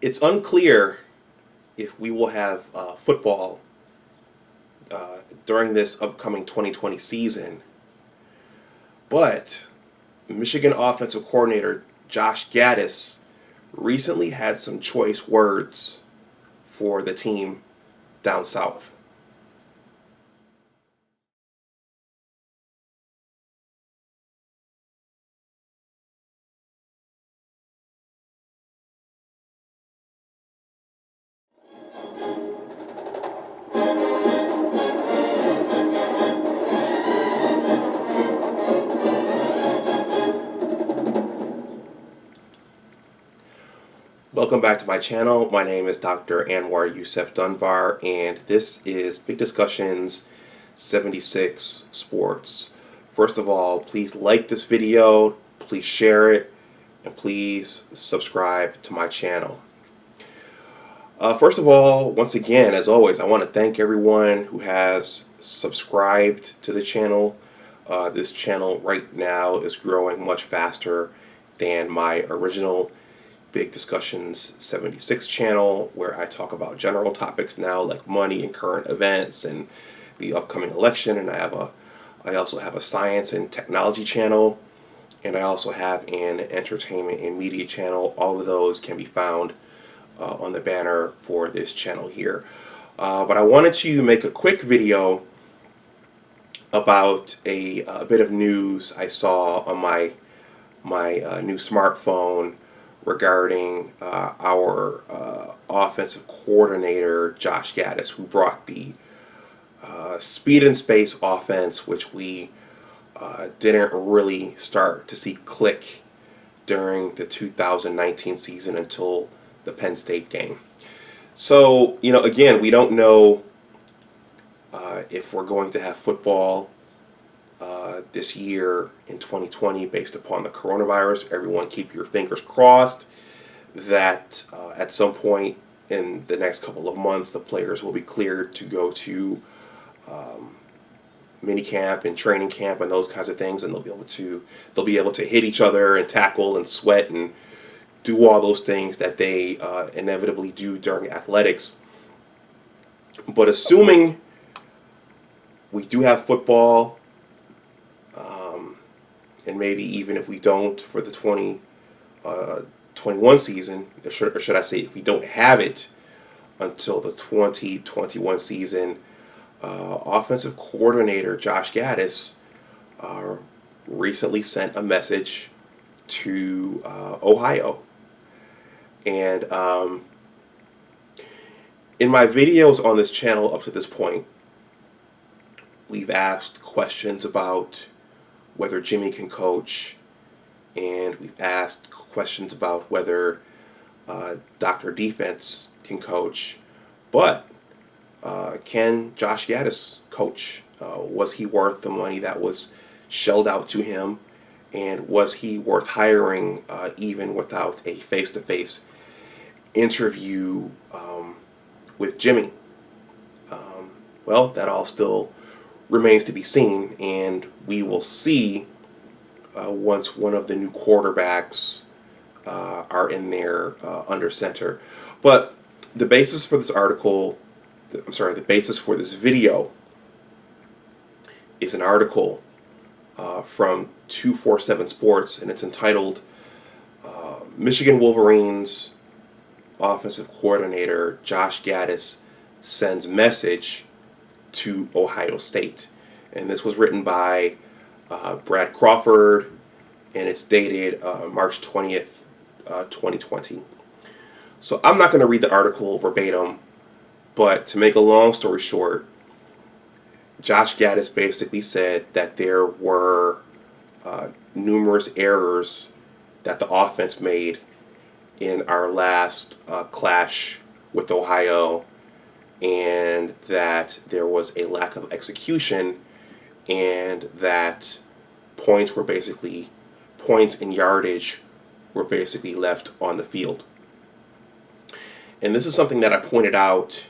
It's unclear if we will have football during this upcoming 2020 season, but Michigan Offensive Coordinator Josh Gattis recently had some choice words for the team down south. Welcome back to my channel. My name is Dr. Anwar Youssef Dunbar, and this is Big Discussions 76 Sports. First of all, please like this video, please share it, and please subscribe to my channel. First of all, once again, as always, I want to thank everyone who has subscribed to the channel. This channel right now is growing much faster than my original Big Discussions 76 channel, where I talk about general topics now like money and current events and the upcoming election. And I also have a science and technology channel, and I also have an entertainment and media channel. All of those can be found on the banner for this channel here. But I wanted to make a quick video about a bit of news I saw on my new smartphone regarding our offensive coordinator Josh Gattis, who brought the speed and space offense, which we didn't really start to see click during the 2019 season until the Penn State game. So, again, we don't know if we're going to have football this year in 2020 based upon the coronavirus. Everyone keep your fingers crossed that at some point in the next couple of months the players will be cleared to go to mini camp and training camp and those kinds of things, and they'll be able to hit each other and tackle and sweat and do all those things that they inevitably do during athletics. But assuming we do have football, and maybe even if we don't for the 2021 season, or should I say if we don't have it until the 2021 season, offensive coordinator Josh Gattis recently sent a message to Ohio. And in my videos on this channel up to this point, we've asked questions about whether Jimmy can coach, and we've asked questions about whether Dr. Defense can coach. But can Josh Gattis coach? Was he worth the money that was shelled out to him? And was he worth hiring even without a face-to-face interview with Jimmy? Well, that all still remains to be seen, and we will see once one of the new quarterbacks are in there under center. But the basis for this article, the basis for this video is an article from 247 Sports, and it's entitled Michigan Wolverines Offensive Coordinator Josh Gattis Sends Message to Ohio State. And this was written by Brad Crawford, and it's dated March 20th, 2020. So I'm not going to read the article verbatim, but to make a long story short, Josh Gattis basically said that there were numerous errors that the offense made in our last clash with Ohio, and that there was a lack of execution, and that points and yardage were basically left on the field. And this is something that I pointed out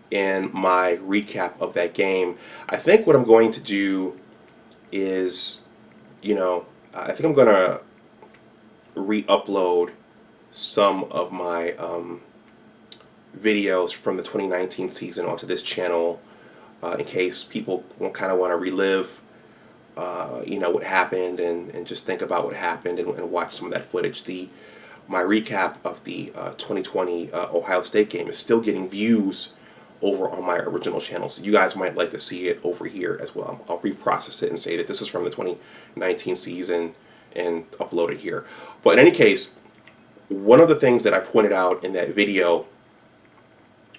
in my recap of that game. I think what I'm going to do is, I think I'm going to re-upload some of my videos from the 2019 season onto this channel in case people kind of want to relive, what happened and just think about what happened and watch some of that footage. My recap of the 2020 Ohio State game is still getting views over on my original channel, so you guys might like to see it over here as well. I'll reprocess it and say that this is from the 2019 season and upload it here. But in any case, one of the things that I pointed out in that video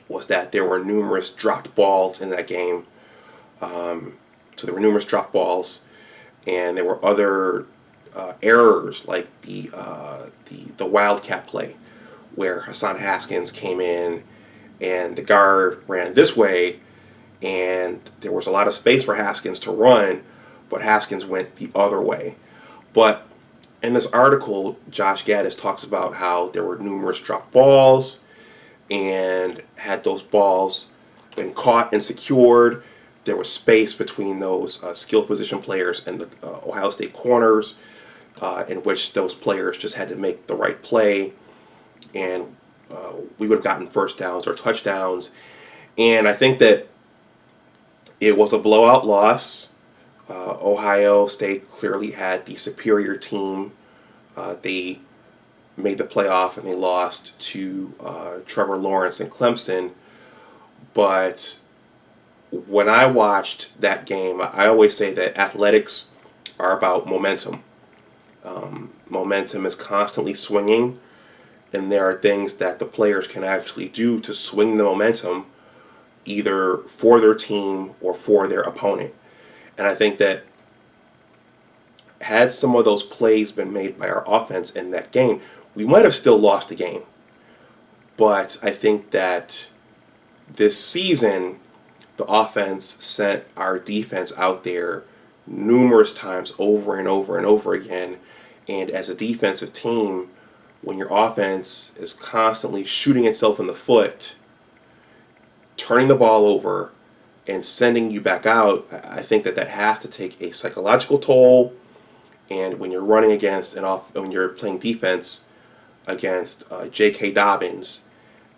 was that there were numerous dropped balls in that game. So there were numerous dropped balls, and there were other errors like the wildcat play where Hassan Haskins came in and the guard ran this way, and there was a lot of space for Haskins to run, but Haskins went the other way. But in this article, Josh Gattis talks about how there were numerous dropped balls, and had those balls been caught and secured, there was space between those skill position players and the Ohio State corners, in which those players just had to make the right play, and we would have gotten first downs or touchdowns. And I think that it was a blowout loss. Ohio State clearly had the superior team. They made the playoff and they lost to Trevor Lawrence and Clemson. But when I watched that game, I always say that athletics are about momentum. Momentum is constantly swinging, and there are things that the players can actually do to swing the momentum either for their team or for their opponent. And I think that had some of those plays been made by our offense in that game, we might have still lost the game. But I think that this season, the offense sent our defense out there numerous times over and over and over again. And as a defensive team, when your offense is constantly shooting itself in the foot, turning the ball over, and sending you back out, I think that has to take a psychological toll. And when you're running against when you're playing defense against J.K. Dobbins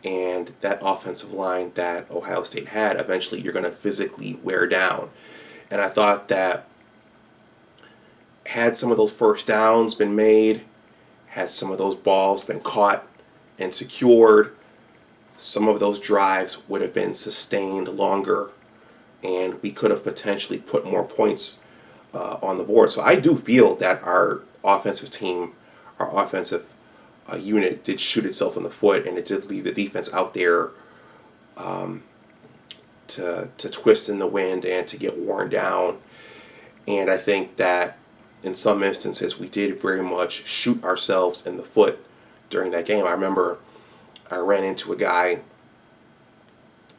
and that offensive line that Ohio State had, eventually you're going to physically wear down. And I thought that had some of those first downs been made, had some of those balls been caught and secured, some of those drives would have been sustained longer, and we could have potentially put more points on the board. So I do feel that our offensive team, our offensive unit did shoot itself in the foot, and it did leave the defense out there to twist in the wind and to get worn down. And I think that in some instances we did very much shoot ourselves in the foot during that game. I remember I ran into a guy,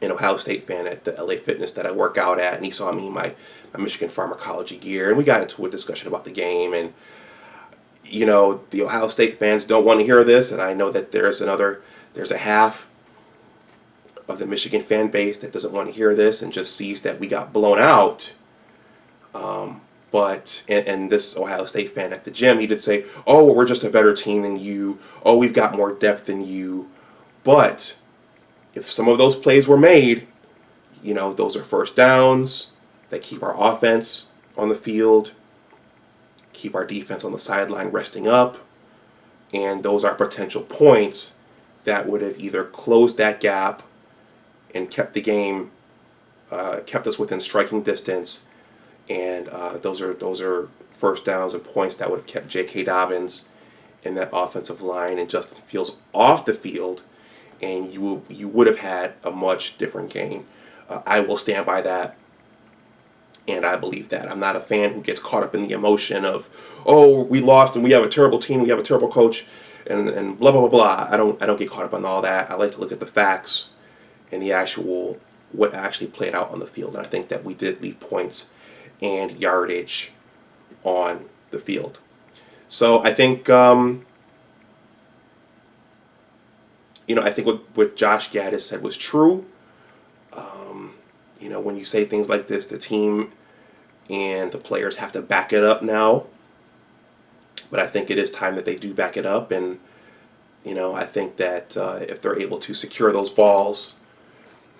an Ohio State fan at the LA Fitness that I work out at, and he saw me in my Michigan pharmacology gear, and we got into a discussion about the game. And the Ohio State fans don't want to hear this, and I know that there's a half of the Michigan fan base that doesn't want to hear this and just sees that we got blown out. But this Ohio State fan at the gym, he did say, "Oh, we're just a better team than you. Oh, we've got more depth than you." But if some of those plays were made, those are first downs that keep our offense on the field, keep our defense on the sideline resting up, and those are potential points that would have either closed that gap and kept the game, kept us within striking distance, and those are first downs and points that would have kept J.K. Dobbins and that offensive line and Justin Fields off the field, and you would have had a much different game. I will stand by that, and I believe that. I'm not a fan who gets caught up in the emotion of, "Oh, we lost and we have a terrible team, we have a terrible coach," and blah blah blah blah. I don't get caught up on all that. I like to look at the facts and what actually played out on the field, and I think that we did leave points and yardage on the field. So I think I think what Josh Gattis said was true. When you say things like this, the team and the players have to back it up now. But I think it is time that they do back it up. And I think that if they're able to secure those balls,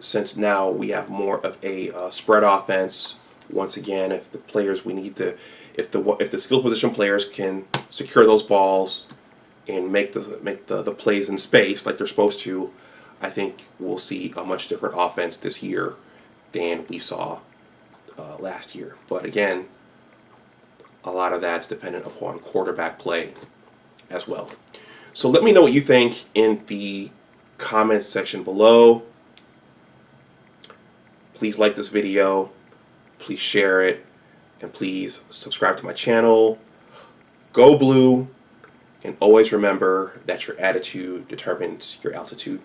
since now we have more of a spread offense. Once again, if the players we need to, if the skill position players can secure those balls and make the plays in space like they're supposed to, I think we'll see a much different offense this year than we saw last year. But again, a lot of that's dependent upon quarterback play as well. So let me know what you think in the comments section below. Please like this video, please share it, and please subscribe to my channel. Go blue, and always remember that your attitude determines your altitude.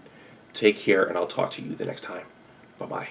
Take care, and I'll talk to you the next time. Bye-bye.